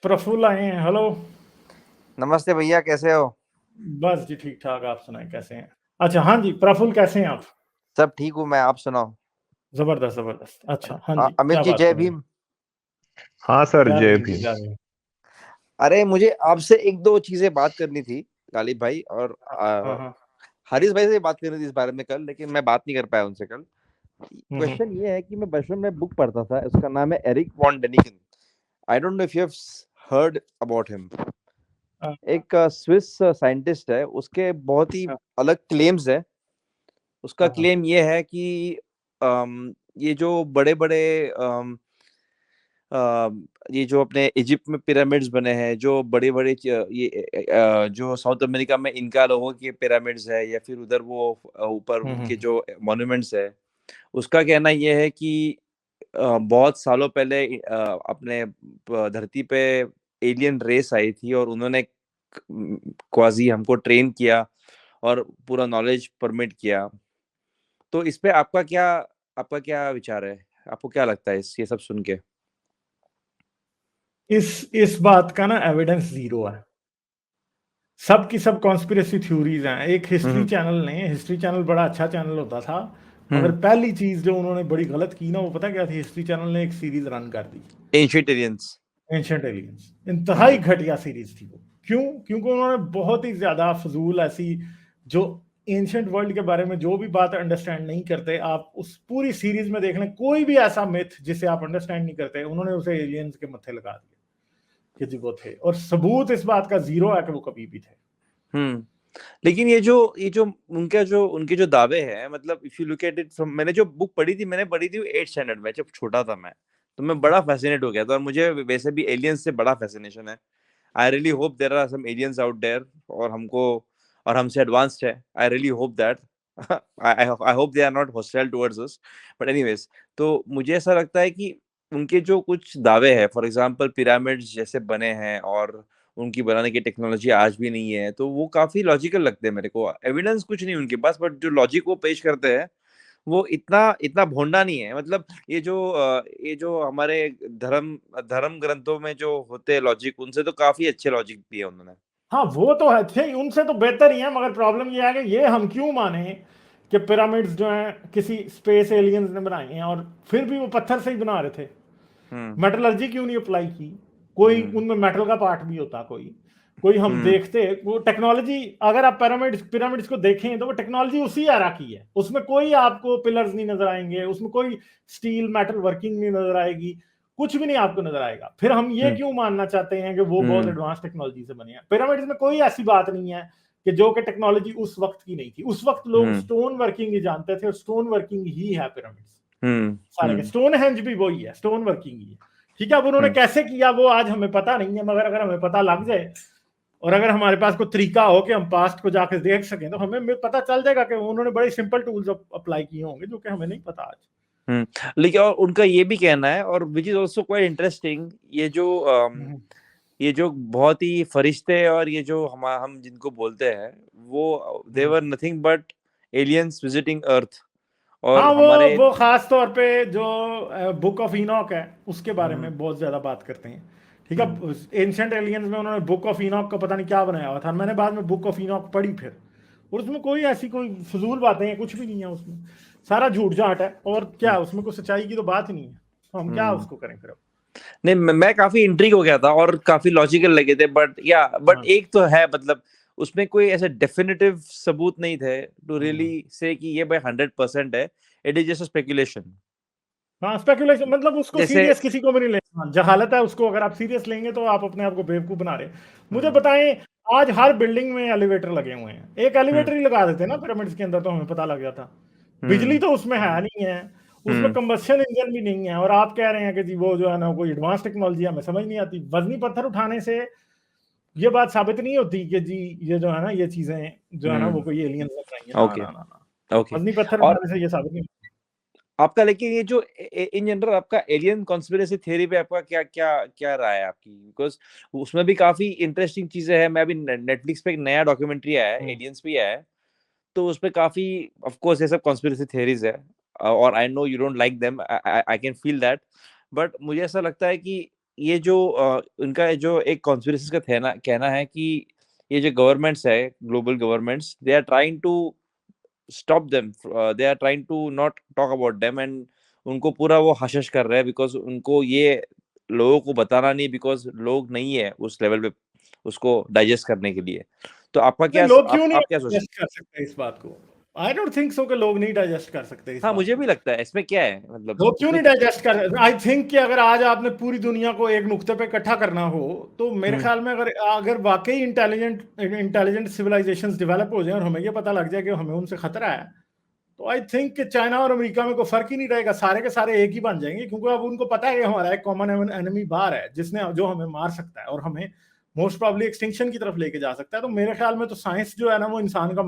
प्रफुल्ल आए हैं। हेलो। नमस्ते भैया, कैसे हो? बस जी ठीक ठाक, आप सुनाएं कैसे हैं? अच्छा, हाँ जी प्रफुल्ल, कैसे हैं आप? सब ठीक हूँ मैं, आप सुनाओ। जबरदस्त जबरदस्त। अच्छा, हाँ जी, अमित क्या जी, बात जय करेंगे? भीम। हाँ सर, जय जय भीम जी, भीम। जय भीम। अरे मुझे आपसे एक दो चीजें बात करनी थी, गालिब भाई, और हाँ हाँ। हारिस भाई से बात करनी थी इस बारे में कल, लेकिन मैं बात नहीं कर पाया उनसे कल। हम्म। क्वेश्चन ये है कि मैं बचपन में बुक पढ़ता था, उसका नाम है Erich von Daniken. I don't know if you have heard about him. हाँ, एक स्विस साइंटिस्ट है, उसके बहुत ही हाँ, अलग क्लेम्स है। उसका हाँ, हाँ, क्लेम ये है कि ये जो बड़े बड़े अ, ये जो अपने इजिप्ट में पिरामिड्स बने हैं, जो बड़े बड़े जो साउथ अमेरिका में इनका लोगों के पिरामिड्स है, या फिर उधर वो ऊपर उनके हम्म। जो मॉन्यूमेंट्स है, उसका कहना ये है कि बहुत सालों पहले अपने धरती पे एलियन रेस आई थी, और उन्होंने क्वाजी हमको ट्रेन किया और पूरा नॉलेज परमिट किया। तो इस पे आपका क्या विचार है? आपको क्या लगता है इस ये सब सुन के? इस बात का ना एविडेंस जीरो है। सब की सब कॉन्स्पिरेसी थ्योरीज हैं। एक हिस्ट्री हम्म। चैनल ने, हिस्ट्री चैनल बड़ा अच्छा चैनल होता था, मगर हम्म। पहली चीज जो उन्होंने बड़ी गलत की ना, वो पता क्या थी? हिस्ट्री चैनल ने एक सीरीज रन कर दी, एंशिएंट एलियंस। Ancient aliens. इंतहाई हम्म। घटिया सीरीज थी वो। क्यों? क्योंकि उन्होंने बहुत ही ज्यादा फजूल ऐसी, जो एंशियंट वर्ल्ड के बारे में जो भी बात अंडरस्टैंड नहीं करते, आप उस पूरी सीरीज में देख लें, कोई भी ऐसा मिथ जिसे आप अंडरस्टैंड नहीं करते, उन्होंने उसे एलियंस के मत्थे लगा दिया कि जी वो थे, और सबूत इस बात का जीरो है कि वो कभी भी थे। हम्म। लेकिन ये जो उनके जो दावे हैं, मतलब if you look at it from, मैंने पढ़ी थी 8th स्टैंडर्ड में, जब छोटा था मैं। तो मैं बड़ा फैसिनेट हो गया था, और मुझे वैसे भी एलियंस से बड़ा फैसिनेशन है। I really hope there are some aliens out there, और हमसे एडवांस्ड है। I really hope that I hope they are not hostile towards us. But anyways, तो मुझे ऐसा लगता है कि उनके जो कुछ दावे हैं, फॉर एग्जांपल पिरामिड्स जैसे बने हैं, और उनकी बनाने की टेक्नोलॉजी आज भी नहीं है, तो वो काफी लॉजिकल लगते हैं मेरे को। एविडेंस कुछ नहीं उनके पास, बट जो लॉजिक वो पेश करते हैं, वो इतना इतना भोंडा नहीं है। मतलब ये जो हमारे धर्म धर्म ग्रंथों में जो होते हैं लॉजिक, उनसे तो काफी अच्छे लॉजिक दिए उन्होंने। हाँ, वो तो है थे, उनसे तो बेहतर ही है, मगर प्रॉब्लम ये है कि ये हम क्यों माने कि पिरामिड्स जो हैं किसी स्पेस एलियंस ने बनाए हैं, और फिर भी वो पत्थर से ही बना रहे थे। हम्म। मेटलर्जी क्यों नहीं अप्लाई की? कोई हम्म। उनमें मेटल का पार्ट भी होता, कोई कोई हम हम्म। देखते वो टेक्नोलॉजी। अगर आप पिरामिड्स पिरामिड्स को देखें तो वो टेक्नोलॉजी उसी एरा की है, उसमें कोई आपको पिलर्स नहीं नजर आएंगे, उसमें कोई स्टील मेटल वर्किंग नहीं नजर आएगी, कुछ भी नहीं आपको नजर आएगा। फिर हम ये हम्म। क्यों मानना चाहते हैं कि वो बहुत हम्म। एडवांस टेक्नोलॉजी से बने हैं? पिरामिड्स में कोई ऐसी बात नहीं है कि जो कि टेक्नोलॉजी उस वक्त की नहीं थी। उस वक्त लोग हम्म। स्टोन वर्किंग ही जानते थे, और स्टोन वर्किंग ही है पिरामिड्स हम्म। सारे के। हम्म। स्टोन हेंज भी वही है, स्टोन वर्किंग ही है। ठीक है, अब उन्होंने हम्म। कैसे किया वो आज हमें पता नहीं है, मगर अगर हमें पता लग जाए, और अगर हमारे पास कोई तरीका हो कि हम पास्ट को जाकर देख सकें, तो हमें पता चल जाएगा कि उन्होंने बड़े सिंपल टूल्स अप्लाई किए होंगे जो कि हमें नहीं पता आज। लेकिन और उनका ये भी कहना है, और which is also quite interesting, hmm, ये जो बहुत ही फरिश्ते, और ये जो हम जिनको बोलते हैं, वो हम्म। देवर नथिंग बट एलियंस विजिटिंग अर्थ। हाँ, और वो हमारे वो खास तौर पे जो बुक ऑफ इनॉक है उसके बारे हम्म। में बहुत ज्यादा बात करते हैं। ठीक हम्म। है, एंशियंट एलियंस में उन्होंने बुक ऑफ इनॉक का पता नहीं क्या बनाया हुआ था, मैंने बाद में बुक ऑफ इनॉक पढ़ी फिर, और उसमें कोई ऐसी कोई फजूल बातें हैं, कुछ भी नहीं है उसमें। सारा झूठ झाट है, और क्या हम्म। है उसमें? कोई सच्चाई की तो बात ही नहीं है, तो हम क्या हम्म। उसको करें फिर अब? नहीं, मैं काफी इंट्रिग हो गया था, और काफी लॉजिकल लगे थे, बट हाँ, एक तो है, मतलब उसमें कोई ऐसे डेफिनेटिव सबूत नहीं थे टू हम्म। रियली से कि ये भाई 100% है। It is just speculation. हाँ, स्पेकुलेशन, मतलब उसको जैसे सीरियस किसी को भी नहीं लेना। हाँ, जहालत है उसको, अगर आप सीरियस लेंगे तो आप अपने आप को बेवकूफ बना रहे हैं। मुझे हम्म। बताएं, आज हर बिल्डिंग में एलिवेटर लगे हुए हैं, एक हम्म। एलिवेटर ही लगा देते ना पिरामिड्स के अंदर, तो हमें पता लग जाता। बिजली हम्म। तो उसमें है नहीं है, उसमें हम्म। कंबस्शन इंजन भी नहीं है, और आप कह रहे हैं कि जी वो जो है ना कोई एडवांस टेक्नोलॉजी, हमें समझ नहीं आती। वजनी पत्थर उठाने से ये बात साबित नहीं होती कि जी ये जो है ना, ये चीजें जो है ना वो हम्म। कोई एलियंस ने बनाई है। ना ओके। ना ना ना, ओके। वजनी पत्थर और उठाने से ये साबित नहीं होती। आपका, लेकिन ये जो इन जनरल आपका एलियन कॉन्स्पिरेसी थ्योरी पे आपका क्या क्या क्या राय है आपकी? बिकॉज उसमें भी काफी इंटरेस्टिंग चीजें हैं। मैं अभी नेटफ्लिक्स पे एक नया डॉक्यूमेंट्री आया है, हम्म, एलियंस भी आया है। तो उस पे काफी, ऑफ कोर्स, ये सब कॉन्स्पिरेसी थ्योरीज है, और I know you don't like them, I can feel that. But मुझे ऐसा लगता है कि ये जो उनका जो एक कॉन्स्पिरेसी का कहना है कि ये जो गवर्नमेंट्स है, global governments, they are trying to stop them, they are trying to not talk about them, and उनको पूरा वो हशश कर रहे हैं बिकॉज उनको ये लोगों को बताना नहीं, बिकॉज लोग नहीं है उस लेवल पे उसको डाइजेस्ट करने के लिए। तो आपका क्या, लोग क्यों नहीं आप क्या सोचते हैं? डाइजेस्ट कर सकते इस बात को? आई डोंट थिंक सो कि लोग नहीं डाइजेस्ट कर सकते इस हाँ, बात मुझे को। भी लगता है इसमें क्या है, मतलब लोग क्यों इसमें नहीं डाइजेस्ट कर? आई थिंक कि अगर आज आपने पूरी दुनिया को एक नुक्ते पे इकट्ठा करना हो, तो मेरे ख्याल में अगर अगर वाकई इंटेलिजेंट सिविलाइजेशंस डेवलप हो जाए और हमें ये पता लग जाए कि हमें उनसे खतरा है, तो आई थिंक कि चाइना और अमेरिका में कोई फर्क ही नहीं रहेगा, सारे के सारे एक ही बन जाएंगे, क्योंकि अब उनको पता है कि हमारा एक कॉमन एनिमी बाहर है जिसने जो हमें मार सकता है और हमें मोस्ट प्रॉब्ली एक्सटिंक्शन की तरफ लेके जा सकता है। तो मेरे ख्याल में तो साइंस जो है ना, वो इंसान का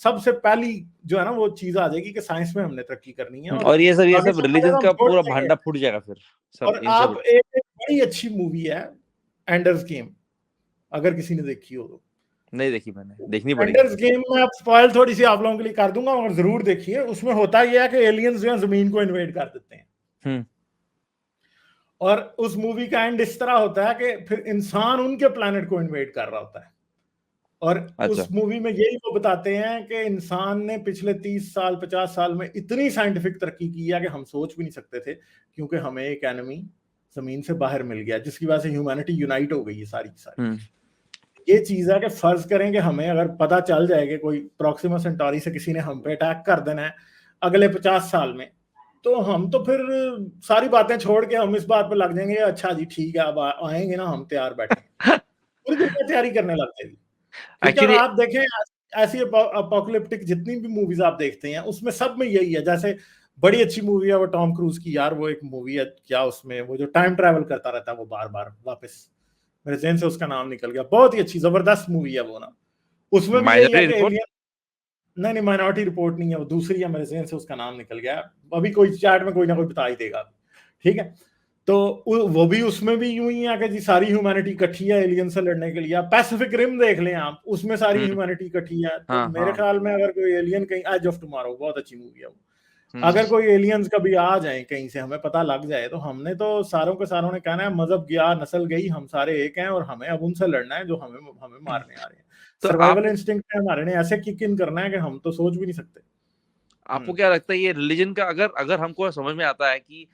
सबसे पहली जो है ना वो चीज आ जाएगी कि साइंस में हमने तरक्की करनी है। और ये बाकी सब सब रिलीजन अगर हम का छोड़ पूरा देंगे। भांडा फूट जाएगा फिर सब और इन आप सब। एक बड़ी अच्छी मूवी है एंडर्स गेम, अगर किसी ने देखी हो तो। नहीं देखी मैंने, देखनी पड़ेगी। एंडर्स गेम में आप स्पॉइल थोड़ी सी आप लोगों के लिए कर दूंगा, और जरूर देखिए। उसमें होता यह है कि एलियंस जो है जमीन को इन्वेड कर देते हैं, और उस मूवी का एंड इस तरह होता है कि फिर इंसान उनके प्लेनेट को इन्वेड कर रहा होता है। और अच्छा। उस मूवी में यही वो बताते हैं कि इंसान ने पिछले 30 साल 50 साल में इतनी साइंटिफिक तरक्की की है कि हम सोच भी नहीं सकते थे, क्योंकि हमें एक एनिमी जमीन से बाहर मिल गया, जिसकी वजह से ह्यूमैनिटी यूनाइट हो गई है सारी की सारी। ये चीज है कि फर्ज करें कि हमें अगर पता चल जाए कि कोई प्रॉक्सिमा सेंटारी से किसी ने हम पे अटैक कर देना है अगले 50 साल में, तो हम तो फिर सारी बातें छोड़ के हम इस बात पे लग जाएंगे, अच्छा जी ठीक है अब आएंगे ना, हम तैयार बैठे हैं। पूरी दुनिया तैयारी करने लग जाएगी। क्योंकि अगर एक्चुअली आप देखें ऐसी अपोकलिप्टिक जितनी भी मूवीज आप देखते हैं, उसमें सब में यही है। जैसे बड़ी अच्छी मूवी है वो टॉम क्रूज की, यार वो एक मूवी है क्या, उसमें वो जो टाइम ट्रैवल करता रहता है वो बार बार वापस, मेरे जहन से उसका नाम निकल गया, बहुत ही अच्छी जबरदस्त मूवी है वो ना। उसमें भी यही है माइनॉरिटी कि रिपोर्ट। एलियन, नहीं माइनॉरिटी रिपोर्ट नहीं है, वो दूसरी है, मेरे जहन से उसका नाम निकल गया, अभी कोई चैट में कोई ना कोई बता ही देगा। ठीक है, तो वो भी, उसमें भी यूं ही है कि जी सारी ह्यूमैनिटी इकट्ठी है एलियन से लड़ने के लिए। पैसिफिक रिम देख लें आप, उसमें सारी ह्यूमैनिटी इकट्ठी है। तो हाँ, मेरे हाँ। ख्याल में अगर कोई एलियन कहीं, एज ऑफ टुमारो बहुत अच्छी मूवी है वो, अगर कोई एलियंस कभी आ जाए कहीं से, हमें पता लग जाए, तो हमने तो सारों के सारों ने कहना है मजहब गया नस्ल गई, हम सारे एक हैं और हमें अब उनसे लड़ना है जो हमें हमें मारने आ रहे हैं। तो सर्वाइवल इंस्टिंक्ट है हमारे ने ऐसे किक इन करना है कि हम तो सोच भी नहीं सकते। आपको क्या लगता है ये रिलीजन का, अगर अगर हमको समझ में आता है कि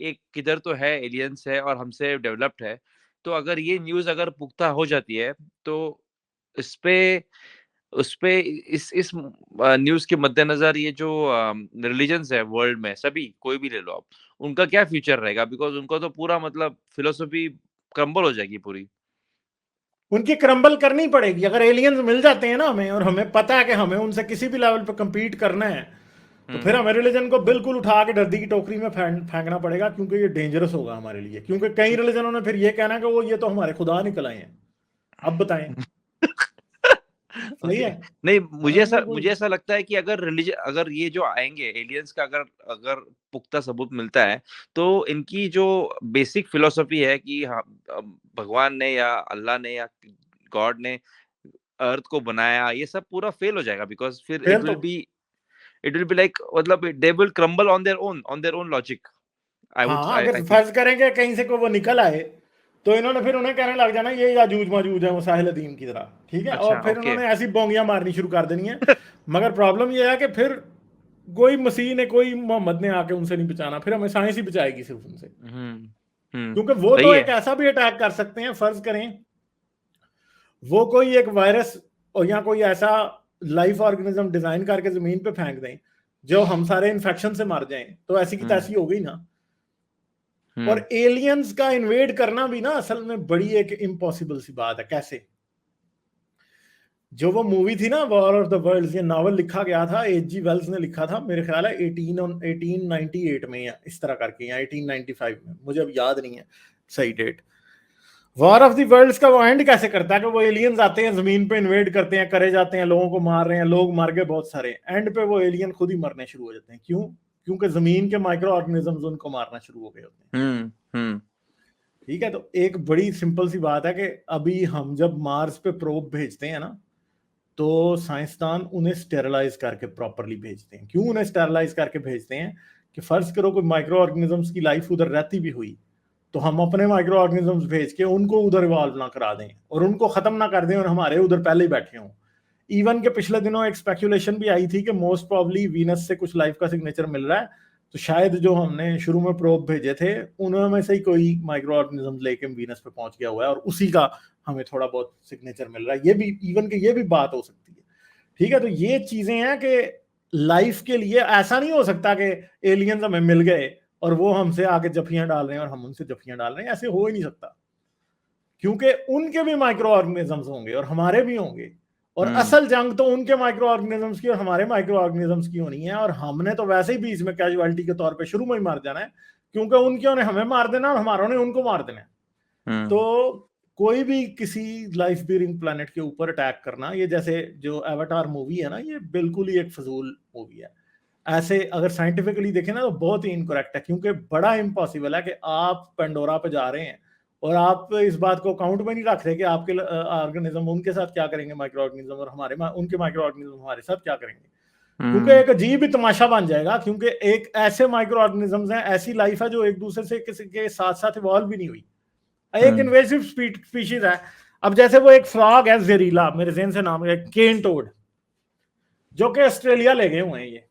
एक किधर तो है, एलियंस है और हमसे डेवलप्ड है, तो अगर ये न्यूज़ अगर पुख्ता हो जाती है, तो इस पे उस पे इस न्यूज़ के मद्देनजर ये जो रिलीजन्स है वर्ल्ड में, सभी कोई भी ले लो आप, उनका क्या फ्यूचर रहेगा? बिकॉज़ उनको तो पूरा मतलब फिलॉसफी क्रम्बल हो जाएगी पूरी। उनकी क्रम्बल करनी पड़ेगी। अगर एलियंस मिल जाते हैं ना हमें, और हमें पता है कि हमें उनसे किसी भी लेवल पे compete करना है, तो फिर हमें रिलीजन को बिल्कुल उठा के डर्दी की टोकरी में फेंकना पड़ेगा, क्योंकि ये डेंजरस होगा हमारे लिए। क्योंकि कई रिलीजनों ने फिर ये कहना है कि वो ये तो हमारे खुदा निकल आए हैं। अब बताएं, सही ओके। है? नहीं, हाँ, कोई मुझे ऐसा लगता है कि अगर अगर ये जो आएंगे एलियंस का, अगर अगर पुख्ता सबूत मिलता है, तो इनकी जो बेसिक फिलॉसफी है कि हाँ, भगवान ने या अल्लाह ने या गॉड ने अर्थ को बनाया, ये सब पूरा फेल हो जाएगा, बिकॉज फिर फिर तो इट विल बी लाइक, मतलब they will crumble on their own logic. हाँ, आई अगर थिंक। फर्ज करेंगे कहीं से कोई वो निकल आए, तो इन्होंने फिर उन्हें कहने लग जाना ये याजूज माजूज है वो साहिल अदीम की तरह। ठीक है, अच्छा, और फिर ओके। उन्होंने ऐसी बोंगियां मारनी शुरू कर देनी है। मगर प्रॉब्लम ये है कि फिर कोई मसीह ने, कोई मोहम्मद ने आके उनसे नहीं बचाना, फिर हमें साइंस ही बचाएगी सिर्फ उनसे। क्योंकि वो सही तो है। एक ऐसा भी अटैक कर सकते हैं, फर्ज करें वो कोई एक वायरस और या कोई ऐसा लाइफ ऑर्गेनिज्म डिजाइन करके जमीन पे फेंक दें जो हम सारे इन्फेक्शन से मर जाएं, तो ऐसी की तैसी हो गई ना। और एलियंस का इन्वेड करना भी ना असल में बड़ी एक इम्पॉसिबल सी बात है। कैसे? जो वो मूवी थी ना वॉर ऑफ द वर्ल्ड्स, ये नॉवल लिखा गया था, H.G. वेल्स ने लिखा था, मेरे ख्याल है 1898 में या इस तरह करके, या 1895 में, मुझे अब याद नहीं है सही date. War of the Worlds का वो एंड कैसे करता है कि वो एलियंस आते हैं जमीन पे इन्वेड करते हैं, करे जाते हैं, लोगों को मार रहे हैं, लोग मर गए बहुत सारे, एंड पे वो एलियन खुद ही मरने शुरू हो जाते हैं। क्यों? क्योंकि जमीन के माइक्रो ऑर्गेनिजम्स उनको मारना शुरू हो गए होते हैं। ठीक है, तो एक बड़ी सिंपल सी बात है कि अभी हम जब मार्स पे प्रोब भेजते हैं ना, तो साइंसदान उन्हें स्टेरलाइज करके प्रॉपरली भेजते हैं। क्यों उन्हें स्टेरलाइज करके भेजते हैं? कि फर्ज करो कोई माइक्रो ऑर्गेनिजम्स की लाइफ उधर रहती भी हुई, तो हम अपने माइक्रो ऑर्गेनिजम्स भेज के उनको उधर इवॉल्व ना करा दें और उनको खत्म ना कर दें और हमारे उधर पहले ही बैठे हों। इवन के पिछले दिनों एक स्पेकुलेशन भी आई थी कि मोस्ट प्रॉब्ली वीनस से कुछ लाइफ का सिग्नेचर मिल रहा है, तो शायद जो हमने शुरू में प्रोब भेजे थे उनमें से ही कोई माइक्रो ऑर्गेनिज्म लेके वीनस पे पहुंच गया हुआ है और उसी का हमें थोड़ा बहुत सिग्नेचर मिल रहा है। ये भी इवन के ये भी बात हो सकती है। ठीक है, तो ये चीजें हैं कि लाइफ के लिए ऐसा नहीं हो सकता कि एलियंस हमें मिल गए और वो हमसे आके जफियां डाल रहे हैं और हम उनसे जफियां डाल रहे हैं, ऐसे हो ही नहीं सकता, क्योंकि उनके भी माइक्रो ऑर्गेनिजम्स होंगे और हमारे भी होंगे और असल जंग तो उनके माइक्रो ऑर्गेनिजम्स की और हमारे माइक्रो ऑर्गेनिजम्स की होनी है। और हमने तो वैसे ही बीच में कैजुअलिटी के तौर पे शुरू में ही मार जाना है, क्योंकि उनके ने हमें मार देना और हमारों ने उनको मार देना है। तो कोई भी किसी लाइफ बीरिंग प्लेनेट के ऊपर अटैक करना, ये जैसे जो एवाटार मूवी है ना, ये बिल्कुल ही एक फजूल मूवी है। ऐसे अगर साइंटिफिकली देखें ना तो बहुत ही इनकरेक्ट है, क्योंकि बड़ा इम्पॉसिबल है कि आप पेंडोरा पे जा रहे हैं और आप इस बात को काउंट में नहीं रख रहे कि आपके ऑर्गेनिज्म उनके साथ क्या करेंगे माइक्रो ऑर्गेनिज्म, और हमारे उनके माइक्रो ऑर्गेनिज्म हमारे साथ क्या करेंगे। क्योंकि एक अजीब ही तमाशा बन जाएगा, क्योंकि एक ऐसे माइक्रो ऑर्गेनिजम्स हैं, ऐसी लाइफ है जो एक दूसरे से किसी के साथ साथ इवॉल्व भी नहीं हुई। एक इन्वेसिव स्पीशीज है। अब जैसे वो एक फ्रॉग है जहरीला, मेरे ज़हन से नाम है केन टोड, जो कि ऑस्ट्रेलिया ले गए हुए हैं। ये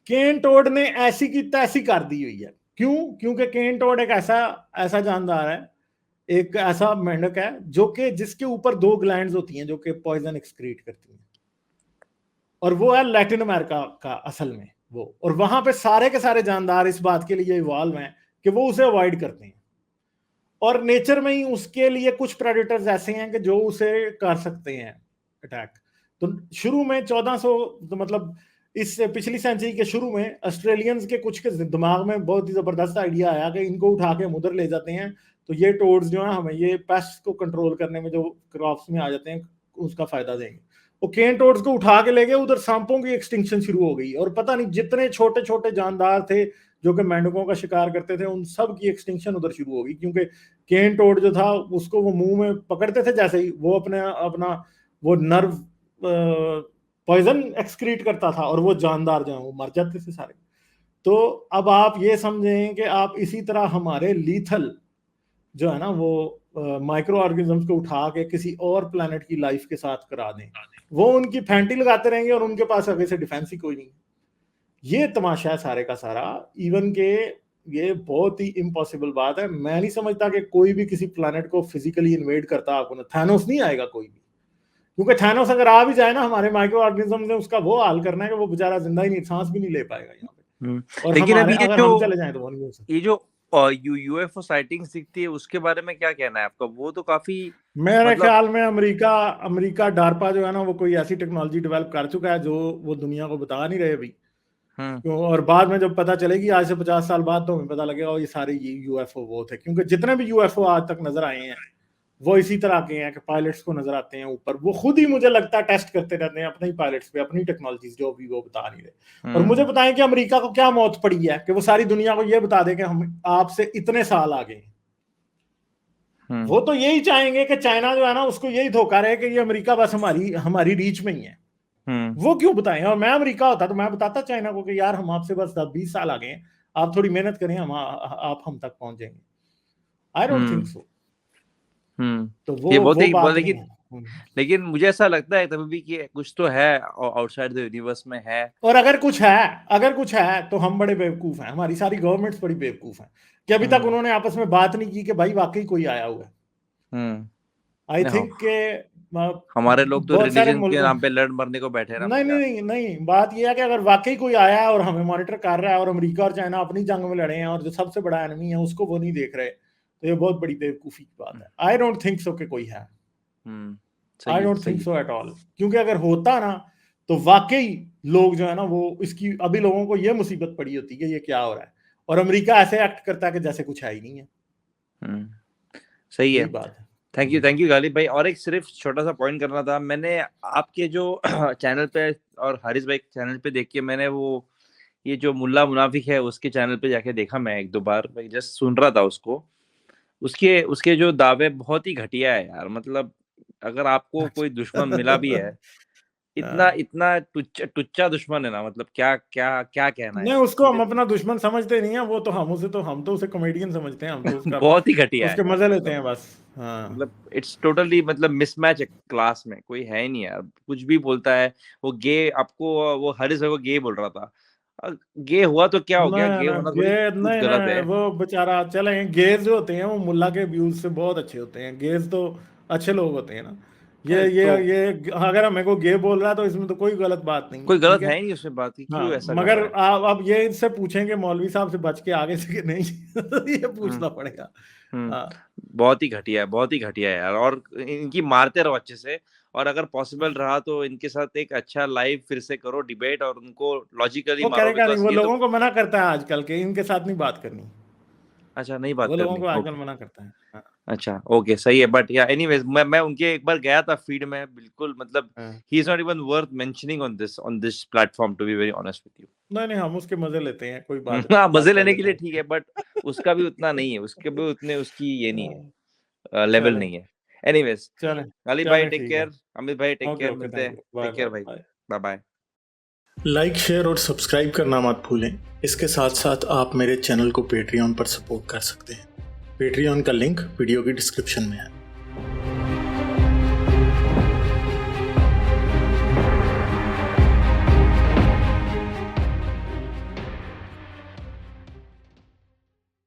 केन टोड ने ऐसी की तैसी कर दी हुई है। क्यों? क्योंकि केन टोड एक ऐसा जानदार है, एक ऐसा मेंढक है जो कि जिसके ऊपर 2 ग्लैंड्स होती हैं जो कि पॉइजन एक्सक्रीट करती हैं, और वो है लैटिन अमेरिका का असल में वो। और वहां पे सारे के सारे जानदार इस बात के लिए इवॉल्व हैं कि वो उसे अवॉइड करते हैं, और नेचर में ही उसके लिए कुछ प्रेडेटर्स ऐसे हैं कि जो उसे कर सकते हैं अटैक। तो शुरू में 1400 तो मतलब इस पिछली सेंचुरी के शुरू में ऑस्ट्रेलियंस के कुछ के दिमाग में बहुत ही जबरदस्त आइडिया आया कि इनको उठा के हम उधर ले जाते हैं, तो ये टोड्स जो है हमें ये पेस्ट को कंट्रोल करने में जो क्रॉप्स में आ जाते हैं उसका फायदा देंगे। वो केन टोड्स को उठा के ले गए उधर, सांपों की एक्सटिंक्शन शुरू हो गई, और पता नहीं जितने छोटे छोटे जानदार थे जो कि मेंढकों का शिकार करते थे उन सब की एक्सटिंक्शन उधर शुरू हो गई। क्योंकि केन टोड जो था उसको वो मुंह में पकड़ते थे, जैसे ही वो अपना वो नर्व पॉइजन एक्सक्रीट करता था और वो जानदार जो है वो मर जाते थे सारे। तो अब आप ये समझें कि आप इसी तरह हमारे लीथल जो है ना वो माइक्रो ऑर्गेनिजम्स को उठा के किसी और प्लेनेट की लाइफ के साथ करा दें, वो उनकी फैंटी लगाते रहेंगे और उनके पास आगे से डिफेंस ही कोई नहीं। ये तमाशा है सारे का सारा। इवन के ये बहुत ही इम्पॉसिबल बात है। मैं नहीं समझता कि कोई भी किसी प्लेनेट को फिजिकली इन्वेड करता आपको, थैनोस नहीं आएगा कोई भी, क्योंकि थैनोस अगर आ भी जाए ना हमारे माइक्रो ऑर्गेनिज्म ने उसका वो हाल करना है कि वो बेचारा जिंदा ही नहीं, सांस भी नहीं ले पाएगा यहाँ पे। और लेकिन हमारे अभी अगर हम चले जाएं तो वो नहीं हो सकता। ये जो यूएफओ साइटिंग्स दिखती है उसके बारे में क्या कहना है आपका? वो तो काफी मेरे ख्याल में अमेरिका डारपा जो है ना वो कोई ऐसी टेक्नोलॉजी डेवलप कर चुका है जो वो दुनिया को बता नहीं रहे अभी। और बाद में जब पता चलेगी आज से 50 साल बाद तो हमें पता लगेगा और ये सारे यूएफओ वो थे। क्योंकि जितने भी यूएफओ आज तक नजर आए हैं वो इसी तरह के हैं कि पायलट्स को नजर आते हैं ऊपर, वो खुद ही मुझे लगता है टेस्ट करते रहते हैं अपने ही पायलट्स पे अपनी टेक्नोलॉजीज जो भी वो बता नहीं रहे। और मुझे बताएं कि अमेरिका को क्या मौत पड़ी है कि वो सारी दुनिया को ये बता दे कि हम आपसे इतने साल आगे हैं। वो तो यही चाहेंगे कि चाइना जो है ना उसको यही धोखा रहे कि ये अमेरिका बस हमारी रीच में ही है। वो क्यों बताएं? और मैं अमेरिका होता तो मैं बताता चाइना को कि यार हम आपसे बस 10-20 साल आगे हैं, आप थोड़ी मेहनत करें, आप हम तक पहुंच जाएंगे। I don't think so. तो वो बात लेकिन मुझे ऐसा लगता है तभी भी कि कुछ तो है आउटसाइड द यूनिवर्स में है। और अगर कुछ है तो हम बड़े बेवकूफ हैं, हमारी सारी गवर्नमेंट्स बड़ी बेवकूफ हैं कि अभी तक उन्होंने आपस में बात नहीं की कि भाई वाकई कोई आया हुआ है। आई थिंक के हमारे लोग तो रिलीजन के नाम पे लड़ मरने को बैठे हैं। नहीं, बात यह है कि अगर वाकई कोई आया है और हमें मॉनिटर कर रहा है और अमेरिका और चाइना अपनी जंग में लड़े हैं और जो सबसे बड़ा एनिमी है उसको वो नहीं देख रहे, तो ये बहुत बड़ी बेवकूफी की बात है। आई डोंट थिंक सो कि कोई है। I don't think so at all. क्योंकि अगर होता ना तो वाकई लोग जो है ना वो इसकी अभी लोगों को ये मुसीबत पड़ी होती कि ये क्या हो रहा है, और अमेरिका ऐसे एक्ट करता है कि जैसे कुछ है ही नहीं है। सही है, बात है। थैंक यू गालिब भाई। और एक सिर्फ छोटा सा पॉइंट करना था, मैंने आपके जो चैनल पे और हारिस भाई चैनल पे देख के मैंने वो ये जो मुल्ला मुनाफिक है उसके चैनल पे जाके देखा मैं 1-2 बार, मैं जस्ट सुन रहा था उसको। उसके जो दावे बहुत ही घटिया है यार। मतलब अगर आपको कोई दुश्मन मिला भी है इतना टुच्चा दुश्मन है ना, मतलब क्या क्या क्या कहना है नहीं, उसको हम अपना दुश्मन समझते नहीं है, वो तो हम तो उसे कॉमेडियन समझते हैं, हम तो उसका बहुत ही घटिया उसके है मजे यार, लेते हैं बस। हाँ मतलब इट्स टोटली मतलब मिसमैच क्लास में कोई है ही नहीं यार, कुछ भी बोलता है। वो गे आपको, वो हरीश को गे बोल रहा था, गे हुआ तो क्या हो गया, गे होना थोड़ी कुछ नहीं गलत नहीं, है। वो बेचारा चले, गेज जो होते हैं वो मुल्ला के व्यूज से बहुत अच्छे होते हैं, गेज तो अच्छे लोग होते हैं ना। अरे ये तो ये अगर मेरे को गे बोल रहा है तो इसमें तो कोई गलत बात नहीं कोई है, ठीक गलत है। है ही नहीं उसमें बात की, हाँ, क्यों ऐसा कर मगर रहा है। आप अब ये इससे पूछेंगे मौलवी साहब से बच के आगे से कि नहीं ये हम्म पूछना पड़ेगा। हम्म हाँ बहुत ही घटिया है, बहुत ही घटिया है यार, और इनकी मारते रहो अच्छे से। और अगर पॉसिबल रहा तो इनके साथ एक अच्छा लाइव फिर से करो डिबेट, और उनको लॉजिकली वो मारो, करेगा नहीं, बिकॉज वो ये तो लोगों को मना करता है आजकल के, इनके साथ नहीं बात करनी, अच्छा नहीं बात वो लोगों करनी, को आजकल ओके। मना करता है। हाँ अच्छा ओके सही है, बट या एनीवेज मैं उनके एक बार गया था फीड में, बिल्कुल मतलब हाँ। He is not even worth mentioning on this platform, to be very honest with you. नहीं नहीं, हम उसके मजे लेते हैं, कोई बात हाँ बात मजे कर लेने के लेते लिए हैं। ठीक है, बट उसका भी उतना नहीं है, उसके भी उतने उसकी ये नहीं हाँ, है, लेवल चले नहीं है। एनीवेज चले अली भाई चले टेक ठीक है। केयर, अमित भाई टेक ओके केयर, ओके, मिलते थैंक हैं। You, bye take care bye भाई, bye. Bye bye. Like, share और सब्सक्राइब करना मत भूलें। इसके साथ साथ आप मेरे चैनल को पेट्रियन पर सपोर्ट कर सकते हैं। पेट्रियन का लिंक वीडियो की डिस्क्रिप्शन में है।